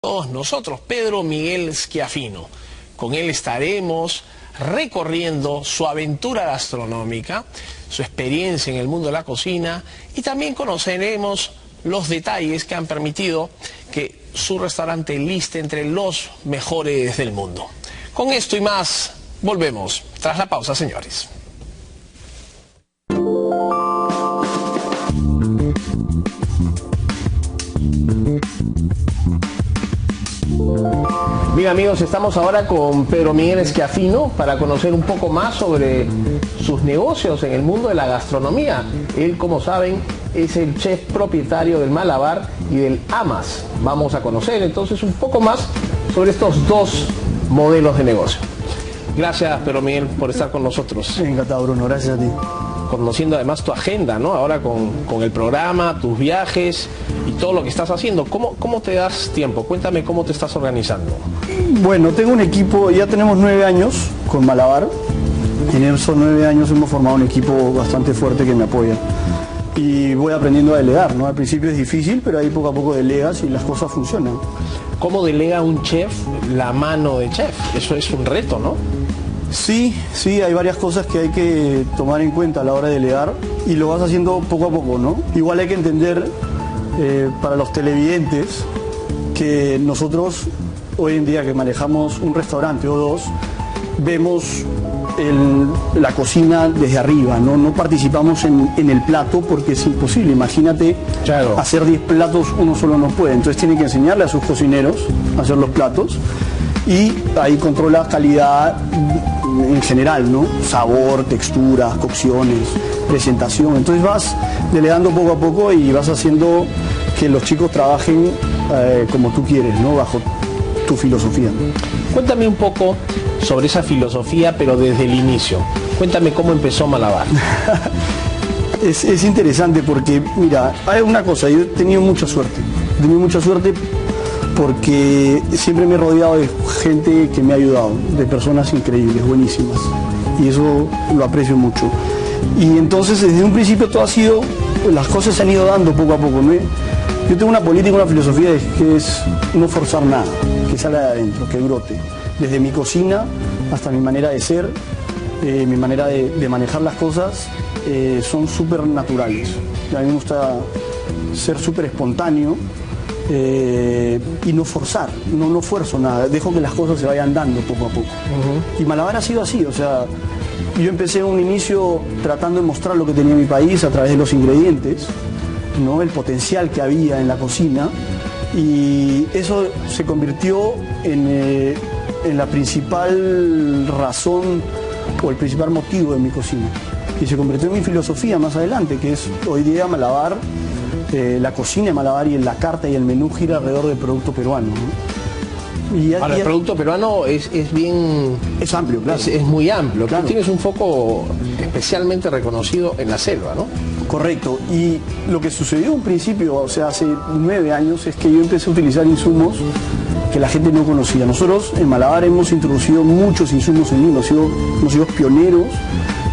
Todos nosotros, Pedro Miguel Schiaffino. Con él estaremos recorriendo su aventura gastronómica, su experiencia en el mundo de la cocina, y también conoceremos los detalles que han permitido que su restaurante liste entre los mejores del mundo. Con esto y más, volvemos tras la pausa, señores. Bien, amigos, estamos ahora con Pedro Miguel Schiaffino para conocer un poco más sobre sus negocios en el mundo de la gastronomía. Él, como saben, es el chef propietario del Malabar y del Amas. Vamos a conocer entonces un poco más sobre estos dos modelos de negocio. Gracias, Pedro Miguel, por estar con nosotros. Encantado, Bruno, gracias a ti. Conociendo además tu agenda, ¿no? Ahora con el programa, tus viajes y todo lo que estás haciendo. ¿Cómo te das tiempo? Cuéntame cómo te estás organizando. Bueno, tengo un equipo, ya tenemos 9 años con Malabar. En esos 9 años hemos formado un equipo bastante fuerte que me apoya. Y voy aprendiendo a delegar, ¿no? Al principio es difícil, pero ahí poco a poco delegas y las cosas funcionan. ¿Cómo delega un chef la mano de chef? Eso es un reto, ¿no? Sí, hay varias cosas que hay que tomar en cuenta a la hora de delegar y lo vas haciendo poco a poco, ¿no? Igual hay que entender, para los televidentes, que nosotros hoy en día que manejamos un restaurante o dos, vemos la cocina desde arriba, ¿no? No participamos en el plato porque es imposible. Imagínate, claro, hacer 10 platos uno solo no puede, entonces tiene que enseñarle a sus cocineros a hacer los platos y ahí controla calidad en general, ¿no? Sabor, texturas, cocciones, presentación. Entonces vas delegando poco a poco y vas haciendo que los chicos trabajen como tú quieres, ¿no? Bajo tu filosofía. Cuéntame un poco sobre esa filosofía, pero desde el inicio. Cuéntame cómo empezó Malabar. Es interesante porque, mira, hay una cosa, yo he tenido mucha suerte. He tenido mucha suerte porque siempre me he rodeado de gente que me ha ayudado, de personas increíbles, buenísimas, y eso lo aprecio mucho. Y entonces desde un principio todo ha sido, las cosas se han ido dando poco a poco, ¿no? Yo tengo una política, una filosofía que es no forzar nada, que salga de adentro, que brote, desde mi cocina hasta mi manera de ser, mi manera de manejar las cosas, son súper naturales. A mí me gusta ser súper espontáneo, y no forzar, no fuerzo nada, dejo que las cosas se vayan dando poco a poco. Y Malabar ha sido así, o sea, yo empecé en un inicio tratando de mostrar lo que tenía mi país a través de los ingredientes, ¿no? El potencial que había en la cocina, y eso se convirtió en la principal razón o el principal motivo de mi cocina, y se convirtió en mi filosofía más adelante, que es hoy día Malabar. La cocina de Malabar y la carta y el menú gira alrededor del producto peruano, ¿no? Ahora, el producto peruano es bien... Es amplio, claro. Es muy amplio. Claro. Tú tienes un foco especialmente reconocido en la selva, ¿no? Correcto. Y lo que sucedió en un principio, o sea, hace 9 años, es que yo empecé a utilizar insumos que la gente no conocía. Nosotros en Malabar hemos introducido muchos insumos en Lima, hemos sido pioneros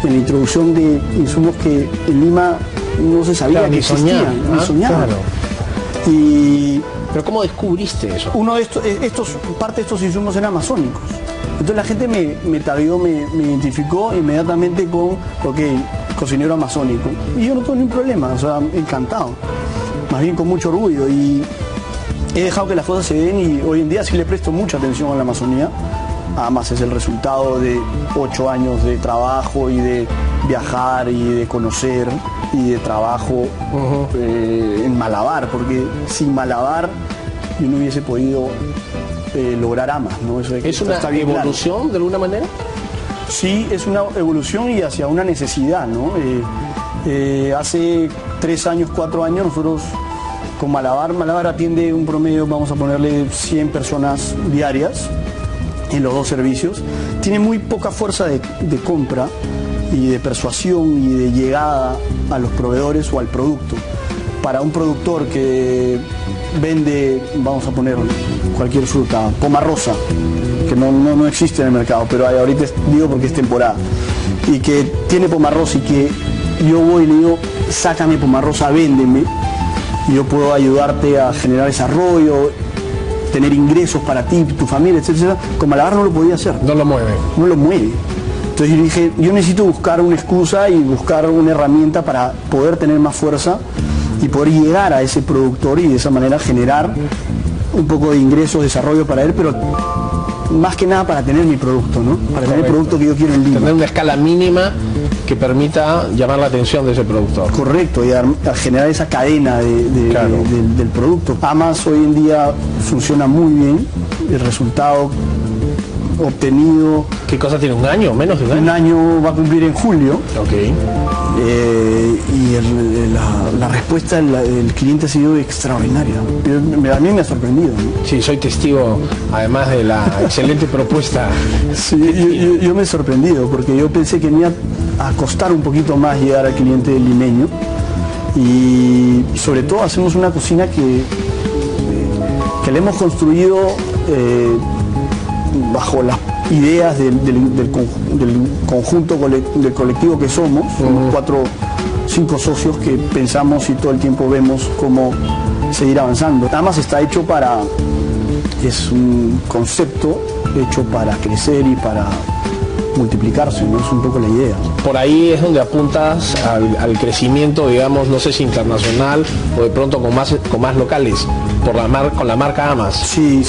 en la introducción de insumos que en Lima no se sabía, claro, que existían, ni soñaban. Claro. ¿Pero cómo descubriste eso? Uno de parte de estos insumos eran amazónicos. Entonces la gente me tagueó, me identificó inmediatamente con, cocinero amazónico. Y yo no tuve ningún problema, o sea, encantado. Más bien con mucho orgullo. Y he dejado que las cosas se den y hoy en día sí le presto mucha atención a la Amazonía. Además es el resultado de 8 años de trabajo y de viajar y de conocer y de trabajo en Malabar, porque sin Malabar yo no hubiese podido lograr Amas, ¿no? ¿Es una evolución claro, de alguna manera? Sí, es una evolución y hacia una necesidad, ¿no? Hace 3 años, 4 años nosotros con Malabar atiende un promedio, vamos a ponerle 100 personas diarias en los 2 servicios. Tiene muy poca fuerza de compra y de persuasión y de llegada a los proveedores o al producto. Para un productor que vende, vamos a poner cualquier fruta, pomarrosa, que no existe en el mercado, pero ahorita digo porque es temporada, y que tiene pomarrosa y que yo voy y le digo, sácame pomarrosa, véndeme, y yo puedo ayudarte a generar desarrollo, tener ingresos para ti, tu familia, etcétera, con Malabar no lo podía hacer. No lo mueve. No lo mueve. Entonces yo dije, yo necesito buscar una excusa y buscar una herramienta para poder tener más fuerza y poder llegar a ese productor y de esa manera generar un poco de ingresos, desarrollo para él, pero más que nada para tener mi producto, ¿no? Para tener el producto que yo quiero en Lima. Tener una escala mínima que permita llamar la atención de ese productor. Correcto, y a generar esa cadena del producto. Amas hoy en día funciona muy bien, el resultado obtenido... ¿Qué cosa tiene? ¿Un año? ¿Menos de un año? Un año va a cumplir en julio. Ok. Y la respuesta del cliente ha sido extraordinaria. A mí me ha sorprendido, ¿no? Sí, soy testigo, además de la excelente propuesta. Sí, yo me he sorprendido, porque yo pensé que me iba a costar un poquito más llegar al cliente limeño. Y sobre todo hacemos una cocina que la hemos construido bajo las ideas del conjunto del colectivo que somos, somos 5 socios que pensamos y todo el tiempo vemos cómo seguir avanzando. Nada más está hecho es un concepto hecho para crecer y para multiplicarse, ¿no? Es un poco la idea. Por ahí es donde apuntas al crecimiento, digamos, no sé si internacional o de pronto con más locales, con la marca Amas. Sí,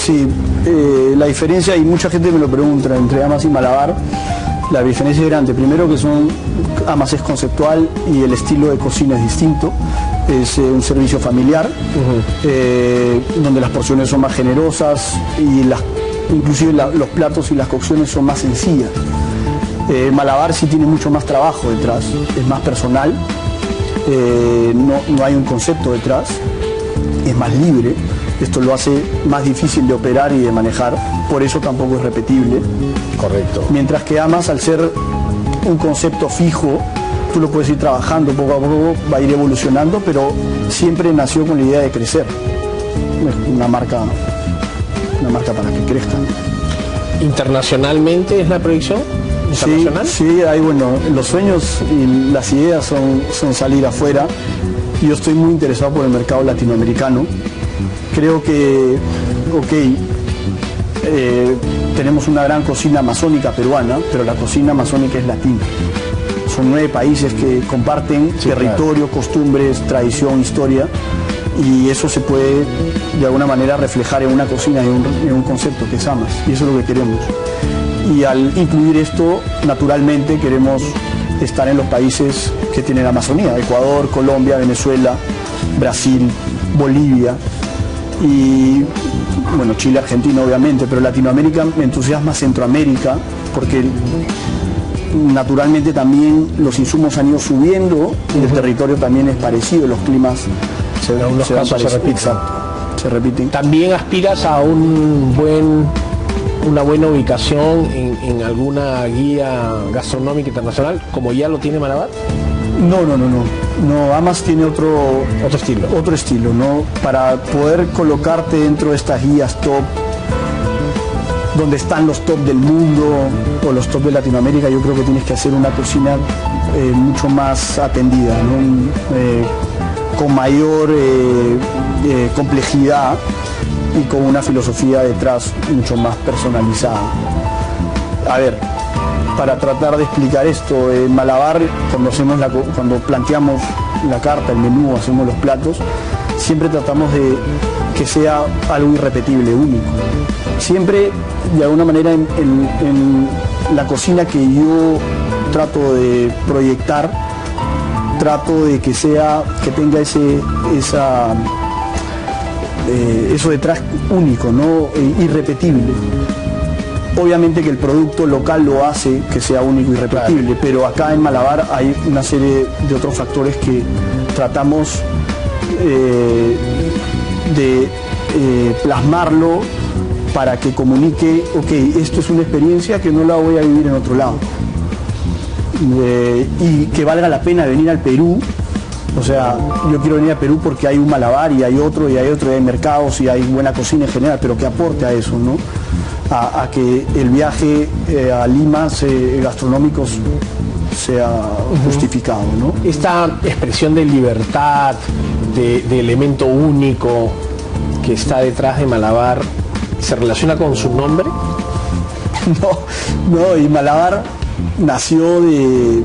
la diferencia, y mucha gente me lo pregunta, entre Amas y Malabar, la diferencia es grande. Primero que Amas es conceptual y el estilo de cocina es distinto. Es un servicio familiar, donde las porciones son más generosas y inclusive los platos y las cocciones son más sencillas. Malabar sí tiene mucho más trabajo detrás, es más personal, no hay un concepto detrás, es más libre, esto lo hace más difícil de operar y de manejar, por eso tampoco es repetible. Correcto. Mientras que Amas, al ser un concepto fijo, tú lo puedes ir trabajando poco a poco, va a ir evolucionando, pero siempre nació con la idea de crecer. Una marca para que crezcan. ¿Internacionalmente es la proyección? ¿Internacional? Sí, los sueños y las ideas son salir afuera. Yo estoy muy interesado por el mercado latinoamericano. Creo que, tenemos una gran cocina amazónica peruana, pero la cocina amazónica es latina. Son 9 países que comparten territorio, claro, costumbres, tradición, historia, y eso se puede de alguna manera reflejar en una cocina, en un concepto que es Amas, y eso es lo que queremos. Y al incluir esto, naturalmente queremos estar en los países que tienen la Amazonía: Ecuador, Colombia, Venezuela, Brasil, Bolivia y Chile, Argentina obviamente, pero Latinoamérica me entusiasma, Centroamérica, porque naturalmente también los insumos han ido subiendo y el territorio también es parecido, los climas se repiten. ¿También aspiras a una buena ubicación en alguna guía gastronómica internacional, como ya lo tiene Malabar? No, Amas tiene otro estilo, ¿no? Para poder colocarte dentro de estas guías top, donde están los top del mundo o los top de Latinoamérica, yo creo que tienes que hacer una cocina mucho más atendida, ¿no? Con mayor complejidad y con una filosofía detrás mucho más personalizada. A ver, para tratar de explicar esto, en Malabar, cuando planteamos la carta, el menú, hacemos los platos, siempre tratamos de que sea algo irrepetible, único. Siempre, de alguna manera, en la cocina que yo trato de proyectar, trato de que tenga eso detrás único, ¿no? Irrepetible. Obviamente que el producto local lo hace que sea único y irrepetible, claro, pero acá en Malabar hay una serie de otros factores que tratamos de plasmarlo para que comunique, esto es una experiencia que no la voy a vivir en otro lado. Y que valga la pena venir al Perú. O sea, yo quiero venir a Perú porque hay un Malabar y hay otro, y hay mercados y hay buena cocina en general, pero que aporte a eso, ¿no? A que el viaje a Lima gastronómico sea justificado, ¿no? Esta expresión de libertad, de elemento único que está detrás de Malabar, se relaciona con su nombre? No, y Malabar nació de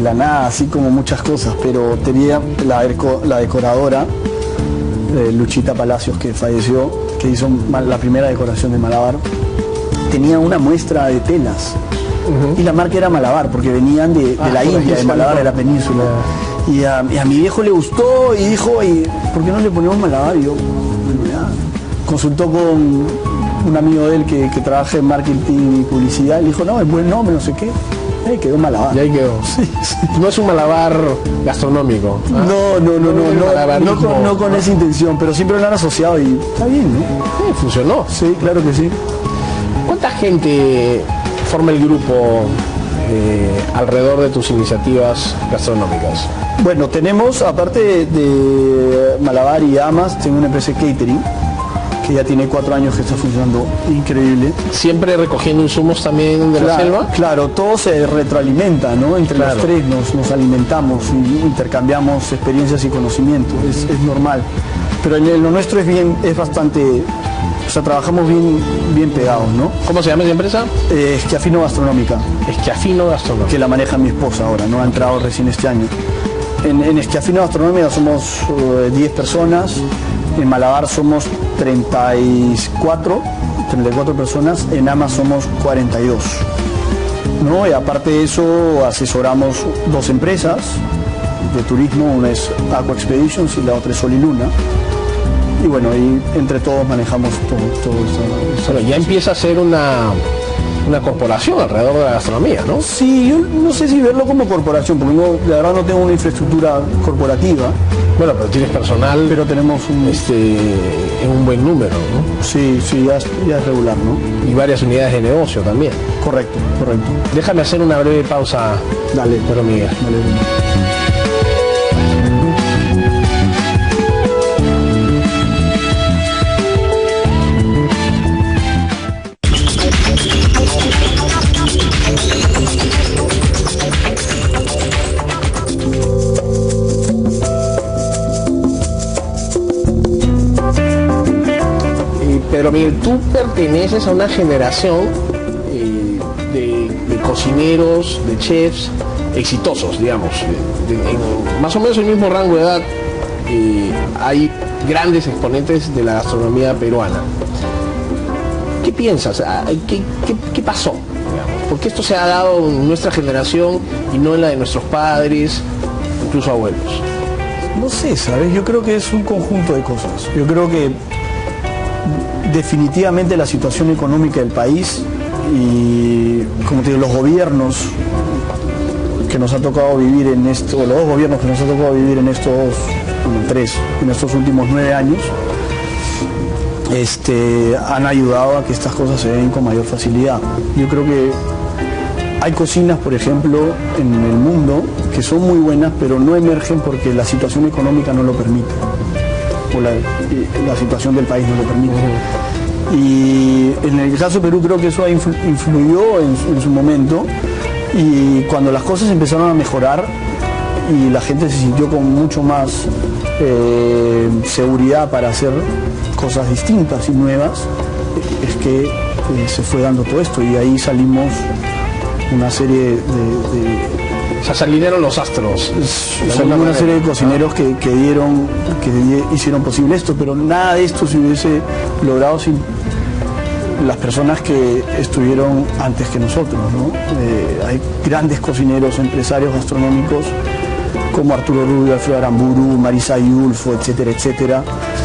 la nada, así como muchas cosas, pero tenía la decoradora, Luchita Palacios, que falleció, que hizo la primera decoración de Malabar, tenía una muestra de telas. Y la marca era Malabar, porque venían de la India, de Malabar, de la península. Y a mi viejo le gustó y dijo, ¿por qué no le ponemos Malabar? Y yo, bueno, ya. Consultó con un amigo de él que trabaja en marketing y publicidad, y le dijo, no, es buen nombre, no sé qué. Ahí quedó Malabar. Y ahí quedó. Sí. No es un malabar gastronómico. No con esa intención, pero siempre lo han asociado y está bien, ¿no? Sí, funcionó. Sí, claro que sí. ¿Cuánta gente forma el grupo alrededor de tus iniciativas gastronómicas? Bueno, tenemos, aparte de Malabar y Amas, tengo una empresa de catering, que ya tiene 4 años que está funcionando increíble. ¿Siempre recogiendo insumos también de la selva? Claro, todo se retroalimenta, ¿no? Entre los tres nos alimentamos y intercambiamos experiencias y conocimientos, es normal. Pero lo nuestro es bastante... O sea, trabajamos bien pegados, ¿no? ¿Cómo se llama esa empresa? Schiaffino Gastronómica. Schiaffino Gastronómica. Que la maneja mi esposa ahora, ¿no? Ha entrado recién este año. En Schiaffino Gastronómica somos 10 personas. En Malabar somos 34 personas. En Amas somos 42. ¿No? Y aparte de eso, asesoramos 2 empresas de turismo. Una es Aqua Expeditions y la otra es Sol y Luna. Y bueno, y entre todos manejamos todo esto. Bueno, ya empieza a ser una corporación alrededor de la gastronomía, ¿no? Sí, yo no sé si verlo como corporación, porque la verdad no tengo una infraestructura corporativa. Bueno, pero tienes personal. Pero tenemos en un buen número, ¿no? Sí, ya es regular, ¿no? Y varias unidades de negocio también. Correcto. Déjame hacer una breve pausa. Dale. Pero Miguel. Dale. Pero Miguel, tú perteneces a una generación de cocineros, de chefs exitosos, digamos. En más o menos el mismo rango de edad hay grandes exponentes de la gastronomía peruana. ¿Qué piensas? ¿Qué pasó? Digamos? ¿Por qué esto se ha dado en nuestra generación y no en la de nuestros padres, incluso abuelos? No sé, ¿sabes? Yo creo que es un conjunto de cosas. Yo creo que definitivamente la situación económica del país y, como te digo, los gobiernos que nos ha tocado vivir en esto, los 2 gobiernos que nos ha tocado vivir en estos 3, en estos últimos 9 años, han ayudado a que estas cosas se den con mayor facilidad. Yo creo que hay cocinas, por ejemplo, en el mundo que son muy buenas, pero no emergen porque la situación económica no lo permite. O la situación del país no lo permite. Y en el caso de Perú creo que eso influyó en su momento, y cuando las cosas empezaron a mejorar y la gente se sintió con mucho más seguridad para hacer cosas distintas y nuevas, es que se fue dando todo esto, y ahí salimos una serie O sea, salieron los astros. Salieron una serie de cocineros que hicieron posible esto, pero nada de esto se hubiese logrado sin las personas que estuvieron antes que nosotros, ¿no? Hay grandes cocineros, empresarios gastronómicos como Arturo Rubio, Alfredo Aramburu, Marisa Yulfo, etcétera, etcétera,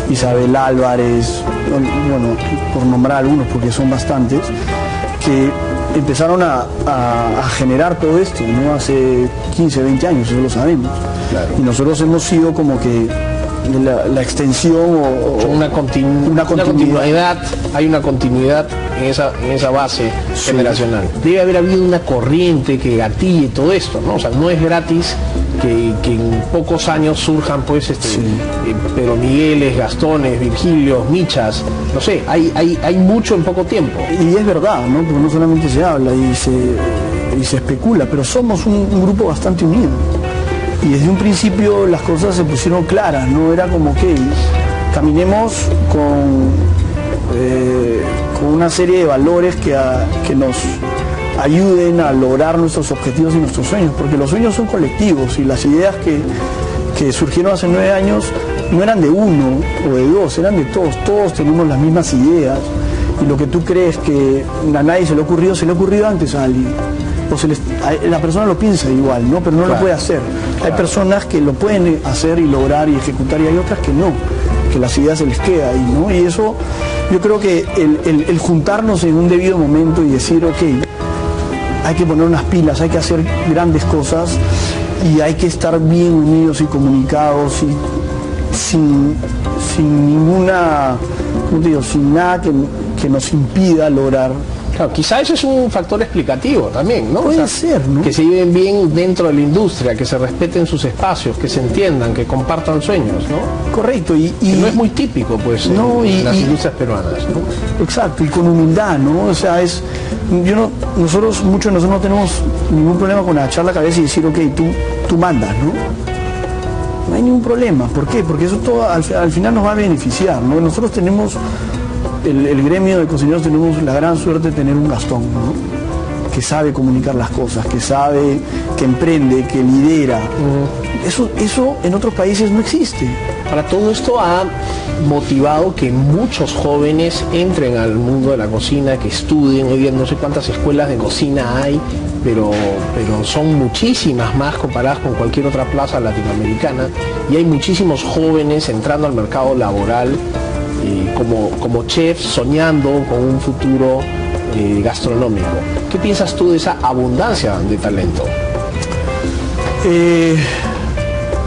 Isabel Álvarez, bueno, por nombrar algunos porque son bastantes, que empezaron a generar todo esto, ¿no? Hace 15, 20 años, eso lo sabemos. Claro. Y nosotros hemos sido como que la extensión o una continuidad. Hay una continuidad en esa base generacional. Debe haber habido una corriente que gatille todo esto, ¿no? O sea, no es gratis que en pocos años surjan pues Pedro Migueles, Gastones, Virgilios, Michas, no sé, hay mucho en poco tiempo. Y es verdad, ¿no? Porque no solamente se habla y se especula, pero somos un grupo bastante unido. Y desde un principio las cosas se pusieron claras, ¿no? Era como que caminemos con una serie de valores que nos ayuden a lograr nuestros objetivos y nuestros sueños, porque los sueños son colectivos y las ideas que surgieron hace 9 años no eran de uno o de dos, eran de todos. Todos tenemos las mismas ideas y lo que tú crees que a nadie se le ha ocurrido antes a alguien. O la persona lo piensa igual, ¿no? Pero no lo puede hacer. Hay personas que lo pueden hacer y lograr y ejecutar y hay otras que no, que las ideas se les queda ahí, ¿no? Y eso, yo creo que el juntarnos en un debido momento y decir, ok, hay que poner unas pilas, hay que hacer grandes cosas y hay que estar bien unidos y comunicados y sin ninguna, ¿cómo te digo?, sin nada que nos impida lograr. Claro, quizá eso es un factor explicativo también, ¿no? Puede ser, ¿no? Que se lleven bien dentro de la industria, que se respeten sus espacios, que se entiendan, que compartan sueños, ¿no? Correcto. Que no es muy típico, pues, no, en las industrias peruanas, ¿no? Exacto, y con humildad, ¿no? O sea, muchos de nosotros no tenemos ningún problema con agachar la cabeza y decir, ok, tú mandas, ¿no? No hay ningún problema. ¿Por qué? Porque eso todo al final nos va a beneficiar, ¿no? Nosotros tenemos... El gremio de cocineros tenemos la gran suerte de tener un Gastón, ¿no? Que sabe comunicar las cosas, que sabe, que emprende, que lidera. Eso en otros países no existe. Para todo esto ha motivado que muchos jóvenes entren al mundo de la cocina, que estudien. Hoy día no sé cuántas escuelas de cocina hay, pero son muchísimas más comparadas con cualquier otra plaza latinoamericana. Y hay muchísimos jóvenes entrando al mercado laboral como chef, soñando con un futuro gastronómico. ¿Qué piensas tú de esa abundancia de talento?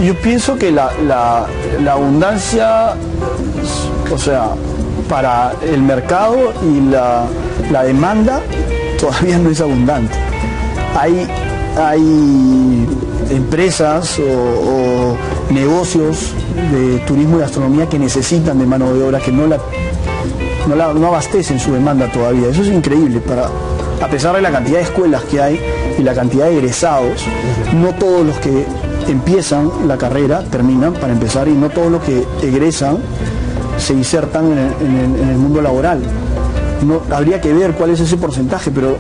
Yo pienso que la abundancia, o sea, para el mercado y la demanda todavía no es abundante. Hay empresas o negocios de turismo y gastronomía que necesitan de mano de obra, que no abastecen su demanda todavía. Eso es increíble. A pesar de la cantidad de escuelas que hay y la cantidad de egresados, no todos los que empiezan la carrera terminan, para empezar, y no todos los que egresan se insertan en el mundo laboral. Habría que ver cuál es ese porcentaje, pero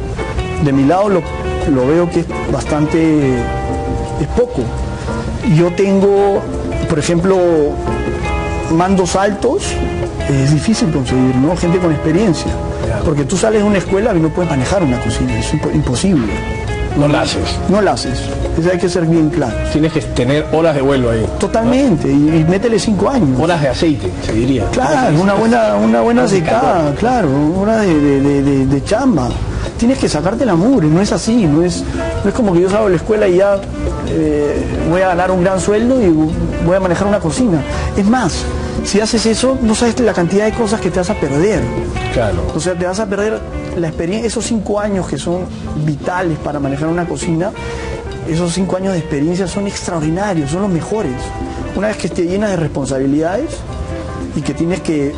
de mi lado lo veo que es poco. Yo tengo, por ejemplo, mandos altos, es difícil conseguir, ¿no? Gente con experiencia. Porque tú sales de una escuela y no puedes manejar una cocina, es imposible. No la haces. No la haces. Eso hay que ser bien claro. Tienes que tener horas de vuelo ahí. Totalmente, ¿no? y métele 5 años. Horas de aceite, se diría. Claro, una buena secada, claro, hora de chamba. Tienes que sacarte la mugre, no es así, no es como que yo salgo de la escuela y ya voy a ganar un gran sueldo y voy a manejar una cocina. Es más, si haces eso, no sabes la cantidad de cosas que te vas a perder. Claro. O sea, te vas a perder la experiencia, esos 5 años que son vitales para manejar una cocina. Esos 5 años de experiencia son extraordinarios, son los mejores. Una vez que te llenas de responsabilidades y que tienes que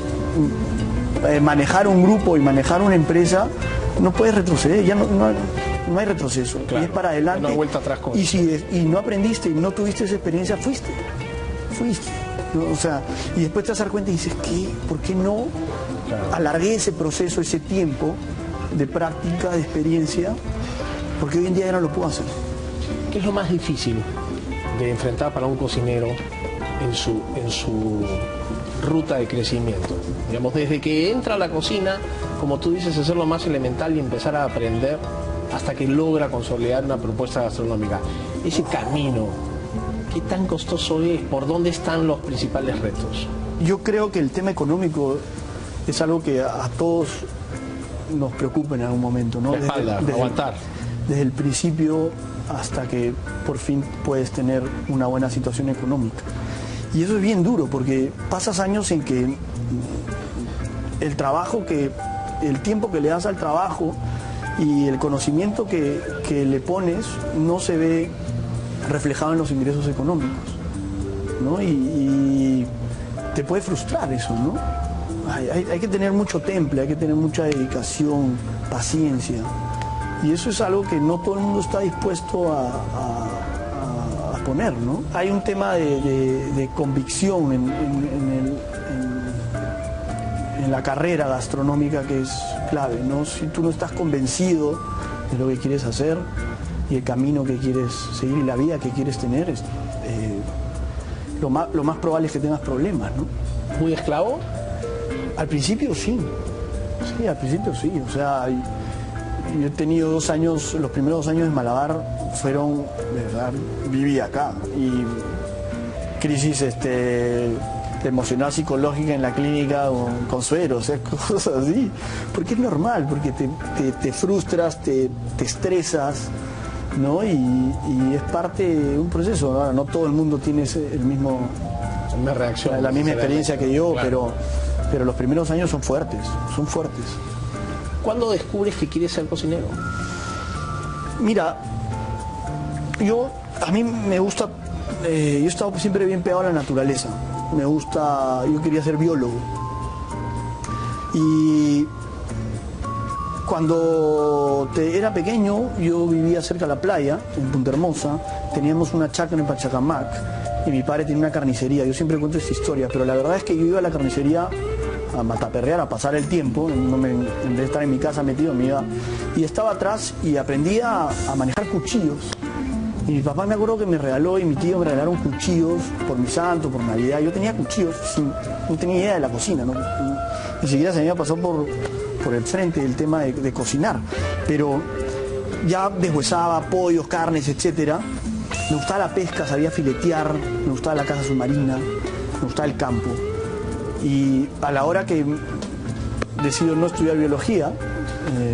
manejar un grupo y manejar una empresa, no puedes retroceder, ya no hay retroceso. Claro, y es para adelante. no hay vuelta atrás con eso. Y no aprendiste y no tuviste esa experiencia, fuiste. ¿No? O sea, y después te vas a dar cuenta y dices, ¿por qué no alargué ese proceso, ese tiempo de práctica, de experiencia? Porque hoy en día ya no lo puedo hacer. ¿Qué es lo más difícil de enfrentar para un cocinero en su ruta de crecimiento? Digamos, desde que entra a la cocina, como tú dices, hacer lo más elemental y empezar a aprender hasta que logra consolidar una propuesta gastronómica. Ese camino, ¿qué tan costoso es? ¿Por dónde están los principales retos? Yo creo que el tema económico es algo que a todos nos preocupa en algún momento, ¿no? La espalda, aguantar. Desde el principio hasta que por fin puedes tener una buena situación económica. Y eso es bien duro porque pasas años en que el tiempo que le das al trabajo y el conocimiento que le pones no se ve reflejado en los ingresos económicos, ¿no? Y te puede frustrar eso, ¿no? Hay que tener mucho temple, hay que tener mucha dedicación, paciencia. Y eso es algo que no todo el mundo está dispuesto a poner, ¿no? Hay un tema de convicción en en la carrera gastronómica que es clave, ¿no? Si tú no estás convencido de lo que quieres hacer y el camino que quieres seguir y la vida que quieres tener, lo más probable es que tengas problemas, ¿no? ¿Muy esclavo? Al principio sí, al principio sí, o sea, yo he tenido 2 años, los primeros 2 años de Malabar fueron, de verdad, viví acá y crisis emocional, psicológica en la clínica con suero, o sea, cosas así, porque es normal, porque te frustras, te estresas, ¿no? Y es parte de un proceso, ¿no? No todo el mundo tiene la misma experiencia que yo, claro. pero los primeros años son fuertes, son fuertes. ¿Cuándo descubres que quieres ser cocinero? Mira, a mí me gusta, yo he estado siempre bien pegado a la naturaleza, yo quería ser biólogo. Y cuando era pequeño, yo vivía cerca de la playa, en Punta Hermosa, teníamos una chacra en Pachacamac y mi padre tenía una carnicería. Yo siempre cuento esta historia, pero la verdad es que yo iba a la carnicería a mataperrear, a pasar el tiempo, en vez de estar en mi casa metido, me iba, y estaba atrás y aprendía a manejar cuchillos. Y mi papá me acuerdo que me regaló y mi tío me regalaron cuchillos por mi santo, por Navidad. Yo tenía cuchillos, no tenía idea de la cocina, ¿no? Ni siquiera se me había pasado por el frente el tema de cocinar. Pero ya deshuesaba pollos, carnes, etcétera. Me gustaba la pesca, sabía filetear, me gustaba la caza submarina, me gustaba el campo. Y a la hora que decido no estudiar biología,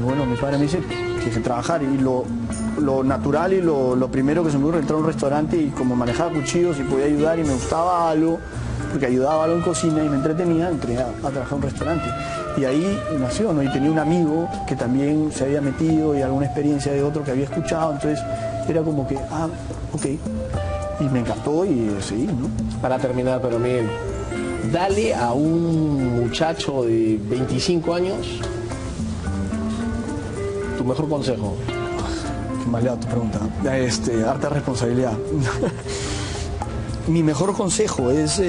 bueno, mi padre me dice que hay que trabajar y lo natural y lo primero que se me ocurre entrar a un restaurante y como manejaba cuchillos y podía ayudar y me gustaba algo, porque ayudaba algo en cocina y me entretenía, entré a trabajar en un restaurante. Y ahí nació, ¿no? Y tenía un amigo que también se había metido y alguna experiencia de otro que había escuchado, entonces era como que, ok. Y me encantó y seguí, ¿no? Para terminar, pero Miguel, dale a un muchacho de 25 años tu mejor consejo. Qué maleada tu pregunta. Harta responsabilidad. Mi mejor consejo es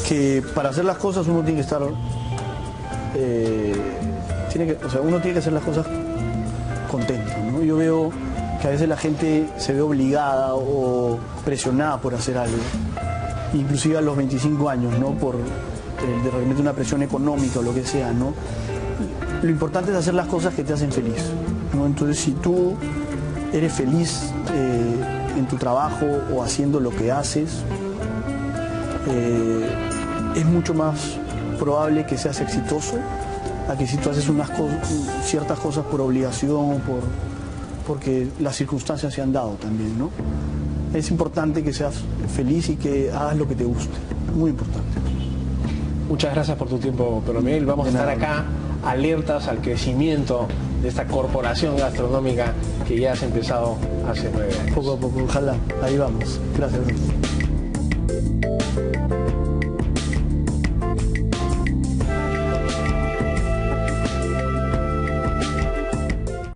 que para hacer las cosas uno tiene que estar... uno tiene que hacer las cosas contento, ¿no? Yo veo que a veces la gente se ve obligada o presionada por hacer algo, inclusive a los 25 años, ¿no? Por de repente una presión económica o lo que sea, ¿no? Lo importante es hacer las cosas que te hacen feliz, ¿no? Entonces, si tú eres feliz en tu trabajo o haciendo lo que haces, es mucho más probable que seas exitoso a que si tú haces ciertas cosas por obligación, porque las circunstancias se han dado también, ¿no? Es importante que seas feliz y que hagas lo que te guste, muy importante. Muchas gracias por tu tiempo, pero Miguel, vamos a estar acá alertas al crecimiento de esta corporación gastronómica que ya has empezado hace 9 años. Poco a poco, ojalá, ahí vamos. Gracias.